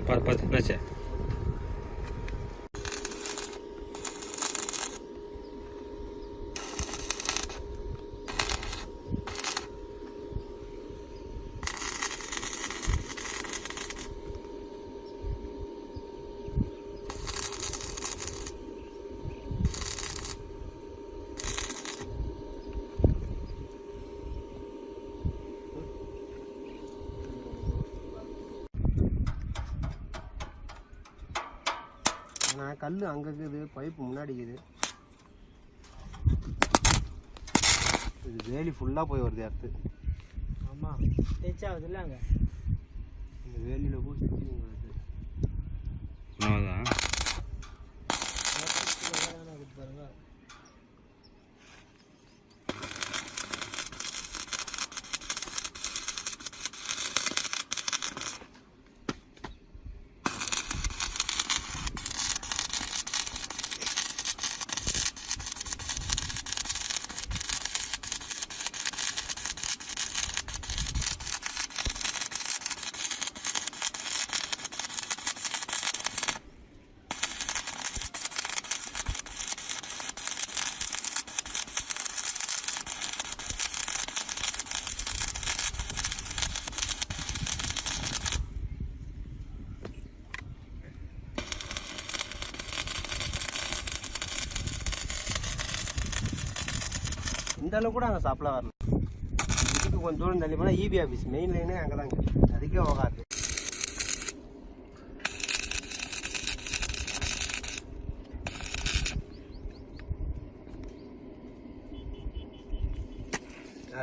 பார்த்து என்னாச்சு? நான் கல் அங்கே இருக்குது, பைப்பு முன்னாடி இருக்குது. இது வேலி ஃபுல்லாக போய் வருது அடுத்து. ஆமாம் தேய்ச்சாவது இல்லை அங்கே இந்த வேலியில் போய் சுற்றி வருது. பாருங்க. இந்த அளவுக்கு கூட அங்கே சப்ளை வரல. இதுக்கு கொஞ்சம் தூரம் தள்ளி போனால் இபி ஆஃபீஸ் மெயின் லைனே அங்கே தான் இருக்குது. அதுக்கே போகாது.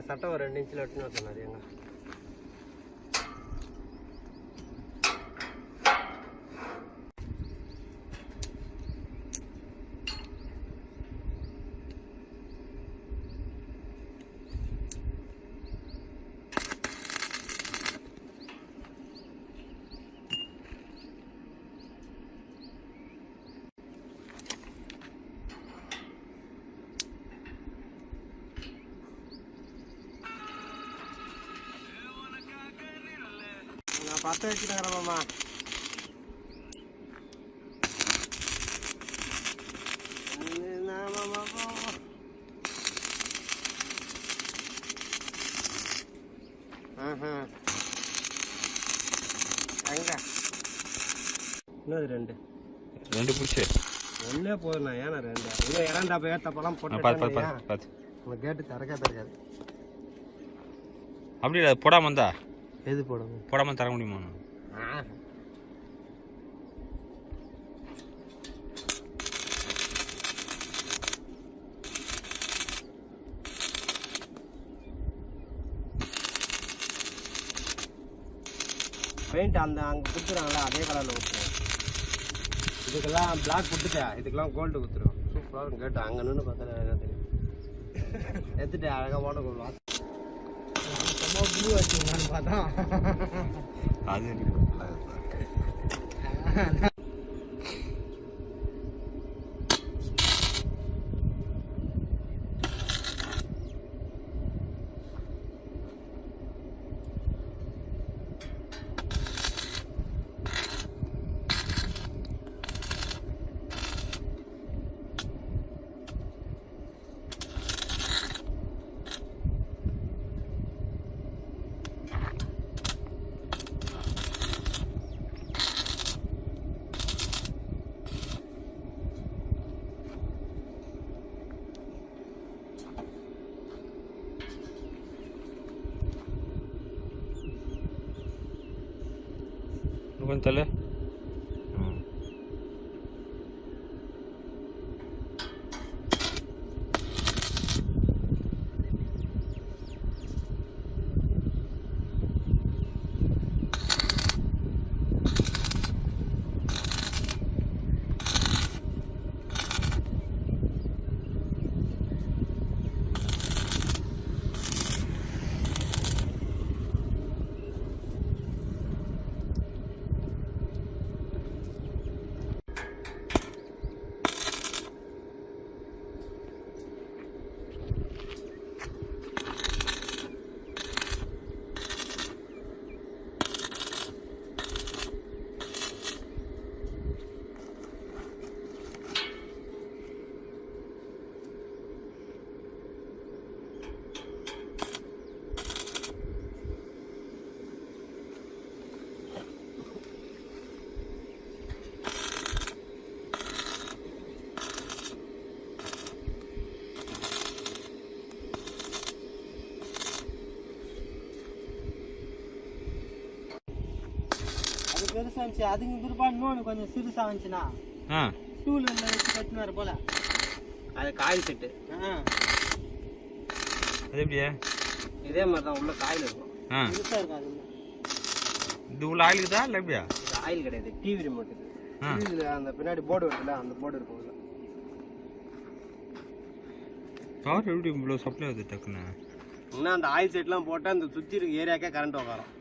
சட்டை ஒரு 2 இன்ச்சில் வெட்டினு சொன்னார் எங்க. நான் பற்ற வச்சுக்கிறேன்மாம்மா. என்னது 2 பிடிச்சி ஒன்றே போதுண்ணா. ஏன்னா 2 இங்கே இறந்தாப்ப ஏற்றப்பெல்லாம் போட்டு உங்கள் கேட்டு திறக்காது. அப்படி இல்லை போடாமல் வந்தா எது போடணும்? போடாமல் தர முடியுமா? பெயிண்ட் அந்த அங்கே கொடுத்துறாங்களா அதே கலரில் கொடுத்துருவோம். இதுக்கெல்லாம் பிளாக் கொடுத்துட்டேன், இதுக்கெல்லாம் கோல்டு கொடுத்துருவோம். சூப்பராக இருக்கும். கேட்டு அங்கே நின்று பார்த்தா என்ன தெரியும். எடுத்துட்டு அழகாக போட கொள்வான். ப்ளூ வச்சுங்களான்னு பார்த்தா அது கொஞ்சம் தள்ளு. பெருசா இருந்துச்சு அதுக்கு பிற்பாடு இன்னொன்று கொஞ்சம் சிறுசா வந்துச்சுண்ணா ஆ ஸ்டூலில் வச்சு கட்டினாரு போல. அது காயில் செட்டு. அது எப்படியா? இதே மாதிரி தான் உள்ள காயில் இருக்கும். ஆ பெருசா இருக்கும் அது. இது உள்ள ஆயிலுக்கு தான் இல்லை எப்படியா? இது ஆயில் கிடையாது, டிவி ரிமோட்டுக்கு. டிவியில் அந்த பின்னாடி போர்டு வருதுல்ல, அந்த போர்டு இருக்கும் உள்ள. பவர் எப்படி இவ்வளோ சப்ளை ஆகுது டக்குன்னு? இன்னும் அந்த ஆயில் செட்லாம் போட்டால் அந்த சுற்றி இருக்க ஏரியாக்கே கரண்ட் உட்காரும்.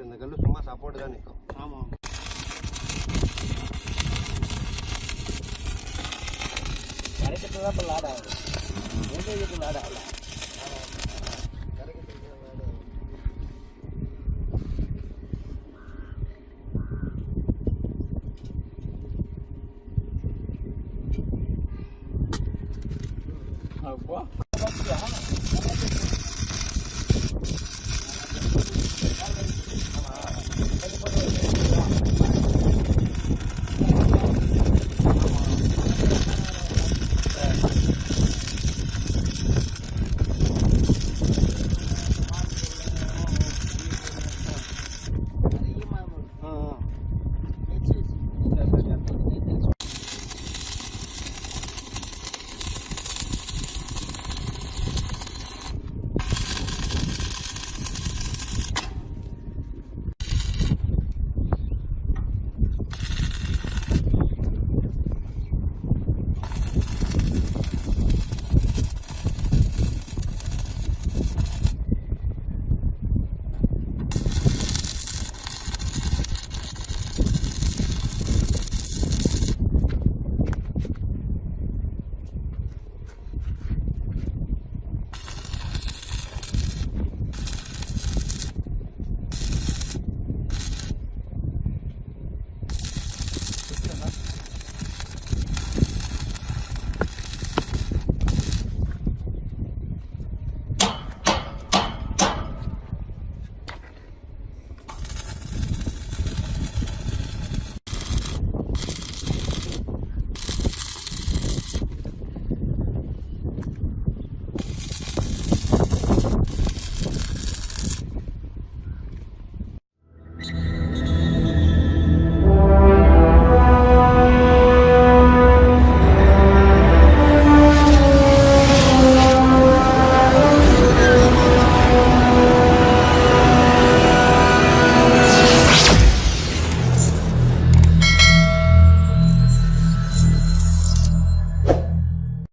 இந்த கல் சும்மா சப்போர்ட் தான் நிற்கும். ஆமாம். கரைக்கட்டு தான் இப்போ லாட் ஆகுது. எங்கே லாட் ஆகல. அப்போ